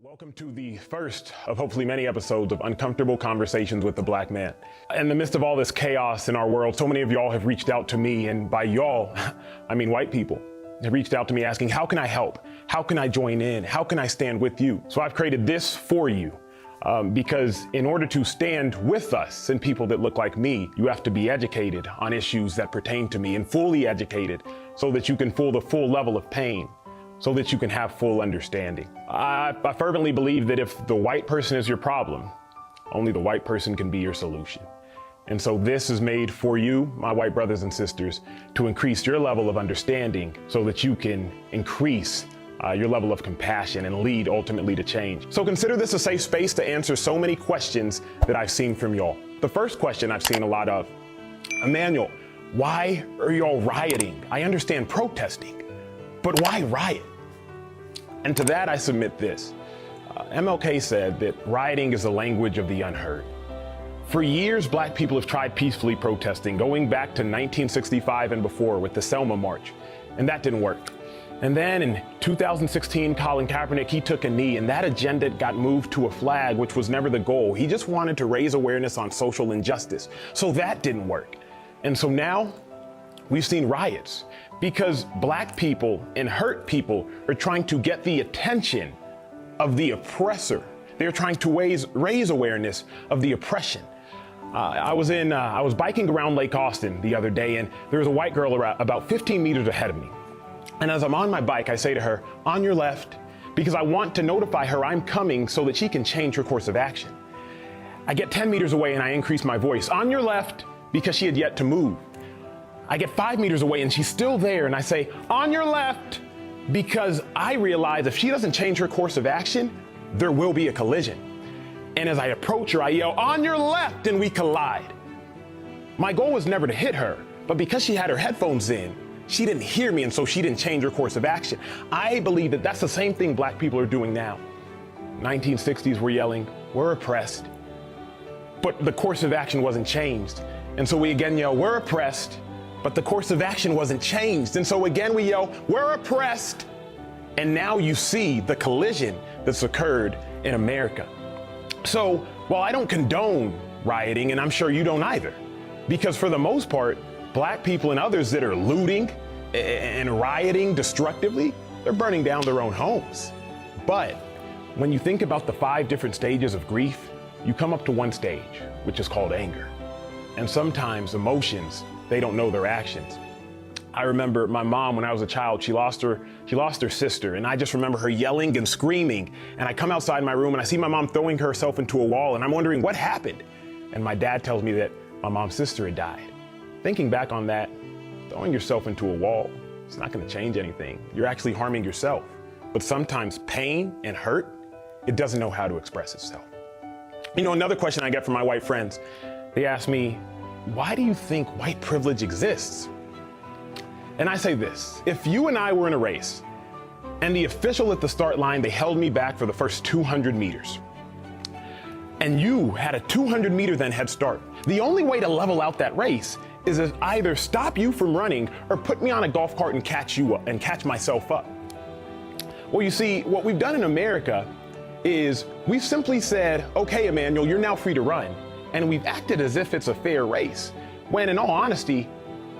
Welcome to the first of hopefully many episodes of Uncomfortable Conversations with the Black Man. In the midst of all this chaos in our world, so many of y'all have reached out to me, and by y'all, I mean white people, have reached out to me asking, how can I help? How can I join in? How can I stand with you? So I've created this for you. Because in order to stand with us and people that look like me, you have to be educated on issues that pertain to me and fully educated so that you can feel the full level of pain, so that you can have full understanding. I fervently believe that if the white person is your problem, only the white person can be your solution. And so this is made for you, my white brothers and sisters, to increase your level of understanding so that you can increase your level of compassion and lead ultimately to change. So consider this a safe space to answer so many questions that I've seen from y'all. The first question I've seen a lot of, Emmanuel, why are y'all rioting? I understand protesting, but why riot? And to that I submit this. MLK said that rioting is the language of the unheard. For years, Black people have tried peacefully protesting, going back to 1965 and before with the Selma March, and that didn't work. And then in 2016, Colin Kaepernick, he took a knee, and that agenda got moved to a flag, which was never the goal. He just wanted to raise awareness on social injustice. So that didn't work. And so now we've seen riots because Black people and hurt people are trying to get the attention of the oppressor. They're trying to raise awareness of the oppression. I was biking around Lake Austin the other day, and there was a white girl about 15 meters ahead of me. And as I'm on my bike, I say to her, on your left, because I want to notify her I'm coming so that she can change her course of action. I get 10 meters away and I increase my voice, on your left, because she had yet to move. I get 5 meters away and she's still there, and I say, on your left, because I realize if she doesn't change her course of action, there will be a collision. And as I approach her, I yell, on your left, and we collide. My goal was never to hit her, but because she had her headphones in, she didn't hear me, and so she didn't change her course of action. I believe that that's the same thing Black people are doing now. 1960s, we're yelling, we're oppressed, but the course of action wasn't changed. And so we again yell, we're oppressed, but the course of action wasn't changed. And so again we yell, we're oppressed. And now you see the collision that's occurred in America. So while I don't condone rioting, and I'm sure you don't either, because for the most part, Black people and others that are looting and rioting destructively, they're burning down their own homes. But when you think about the 5 different stages of grief, you come up to one stage, which is called anger. And sometimes emotions, they don't know their actions. I remember my mom, when I was a child, she lost her sister, and I just remember her yelling and screaming. And I come outside my room and I see my mom throwing herself into a wall, and I'm wondering what happened. And my dad tells me that my mom's sister had died. Thinking back on that, throwing yourself into a wall, it's not going to change anything. You're actually harming yourself. But sometimes pain and hurt, it doesn't know how to express itself. You know, another question I get from my white friends, they ask me, why do you think white privilege exists? And I say this, if you and I were in a race and the official at the start line, they held me back for the first 200 meters, and you had a 200 meter then head start, the only way to level out that race is to either stop you from running or put me on a golf cart and catch you up and catch myself up. Well, you see, what we've done in America is we've simply said, okay, Emmanuel, you're now free to run. And we've acted as if it's a fair race, when in all honesty,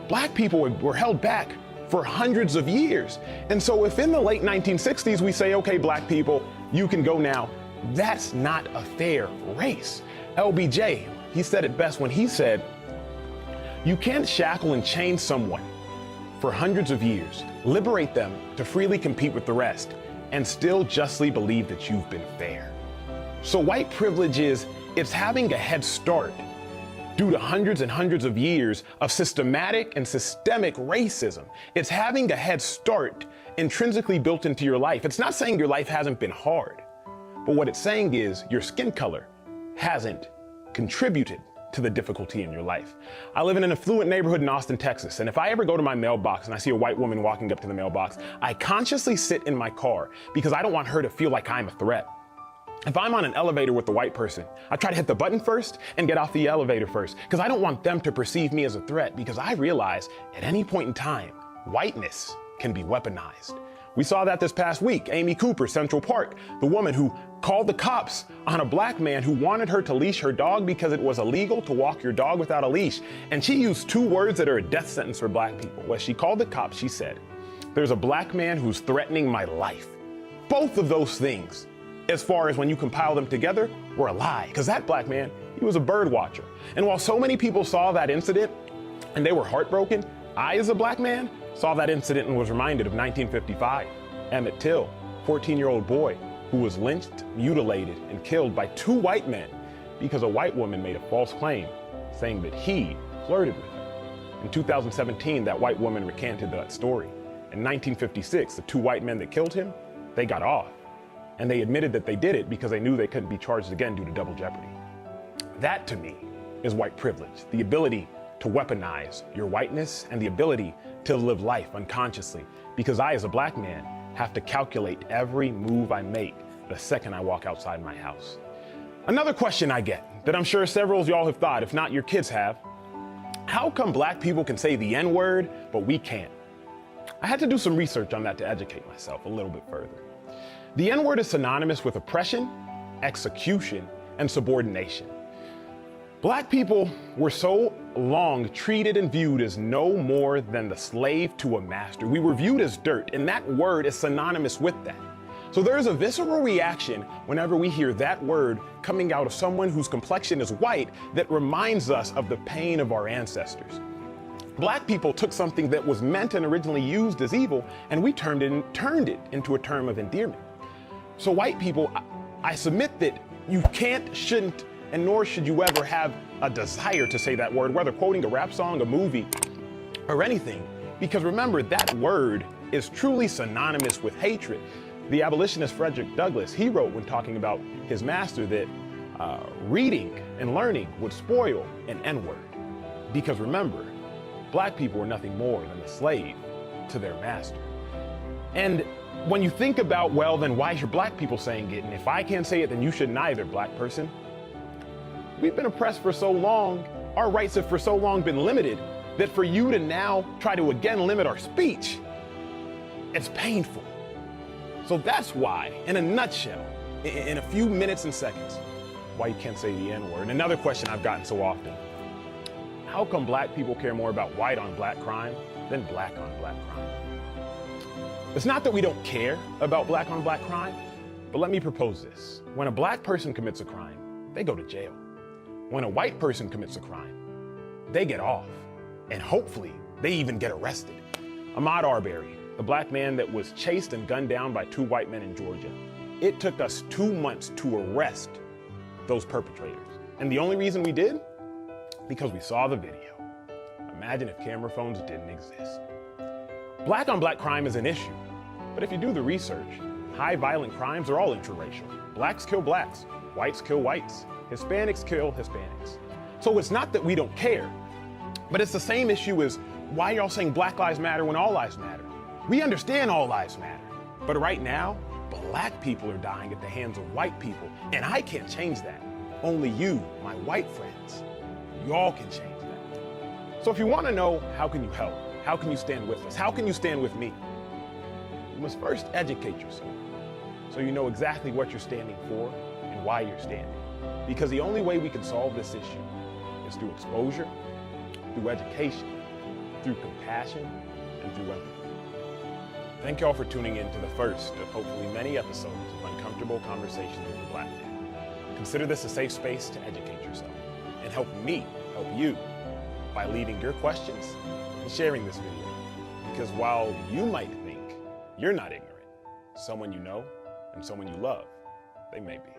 Black people were held back for hundreds of years. And so if in the late 1960s we say, okay, Black people, you can go now, that's not a fair race. LBJ, he said it best when he said, you can't shackle and chain someone for hundreds of years, liberate them to freely compete with the rest, and still justly believe that you've been fair. So white privilege it's having a head start due to hundreds and hundreds of years of systematic and systemic racism. It's having a head start intrinsically built into your life. It's not saying your life hasn't been hard, but what it's saying is your skin color hasn't contributed to the difficulty in your life. I live in an affluent neighborhood in Austin, Texas, and if I ever go to my mailbox and I see a white woman walking up to the mailbox, I consciously sit in my car because I don't want her to feel like I'm a threat. If I'm on an elevator with a white person, I try to hit the button first and get off the elevator first because I don't want them to perceive me as a threat, because I realize at any point in time, whiteness can be weaponized. We saw that this past week. Amy Cooper, Central Park, the woman who called the cops on a black man who wanted her to leash her dog because it was illegal to walk your dog without a leash. And she used two words that are a death sentence for black people. When she called the cops, she said, "There's a black man who's threatening my life." Both of those things, as far as when you compile them together, were a lie. Because that black man, he was a bird watcher. And while so many people saw that incident and they were heartbroken, I, as a black man, saw that incident and was reminded of 1955. Emmett Till, 14-year-old boy who was lynched, mutilated, and killed by two white men because a white woman made a false claim saying that he flirted with her. In 2017, that white woman recanted that story. In 1956, the two white men that killed him, they got off. And they admitted that they did it because they knew they couldn't be charged again due to double jeopardy. That, to me, is white privilege. The ability to weaponize your whiteness and the ability to live life unconsciously. Because I, as a black man, have to calculate every move I make the second I walk outside my house. Another question I get that I'm sure several of y'all have thought, if not your kids have, how come black people can say the N-word, but we can't? I had to do some research on that to educate myself a little bit further. The N-word is synonymous with oppression, execution, and subordination. Black people were so long treated and viewed as no more than the slave to a master. We were viewed as dirt, and that word is synonymous with that. So there is a visceral reaction whenever we hear that word coming out of someone whose complexion is white that reminds us of the pain of our ancestors. Black people took something that was meant and originally used as evil, and we turned it into a term of endearment. So white people, I submit that you can't, shouldn't, and nor should you ever have a desire to say that word, whether quoting a rap song, a movie, or anything. Because remember, that word is truly synonymous with hatred. The abolitionist Frederick Douglass, he wrote when talking about his master that reading and learning would spoil an N-word. Because remember, black people were nothing more than a slave to their master. And when you think about, well, then why is your black people saying it? And if I can't say it, then you shouldn't either, black person. We've been oppressed for so long, our rights have for so long been limited, that for you to now try to again limit our speech, it's painful. So that's why, in a nutshell, in a few minutes and seconds, why you can't say the N-word. And another question I've gotten so often, how come black people care more about white on black crime than black on black crime? It's not that we don't care about black on black crime, but let me propose this. When a black person commits a crime, they go to jail. When a white person commits a crime, they get off, and hopefully they even get arrested. Ahmaud Arbery, the black man that was chased and gunned down by two white men in Georgia, it took us 2 months to arrest those perpetrators. And the only reason we did? Because we saw the video. Imagine if camera phones didn't exist. Black on black crime is an issue, but if you do the research, high violent crimes are all interracial. Blacks kill blacks, whites kill whites, Hispanics kill Hispanics. So it's not that we don't care, but it's the same issue as why y'all saying Black Lives Matter when all lives matter. We understand all lives matter, but right now, black people are dying at the hands of white people, and I can't change that. Only you, my white friends, y'all can change that. So if you want to know how can you help, how can you stand with us, how can you stand with me, you must first educate yourself so you know exactly what you're standing for and why you're standing. Because the only way we can solve this issue is through exposure, through education, through compassion, and through empathy. Thank y'all for tuning in to the first of hopefully many episodes of Uncomfortable Conversations with the Black Man. Consider this a safe space to educate yourself and help me help you by leaving your questions and sharing this video. Because while you might think you're not ignorant, someone you know and someone you love, they may be.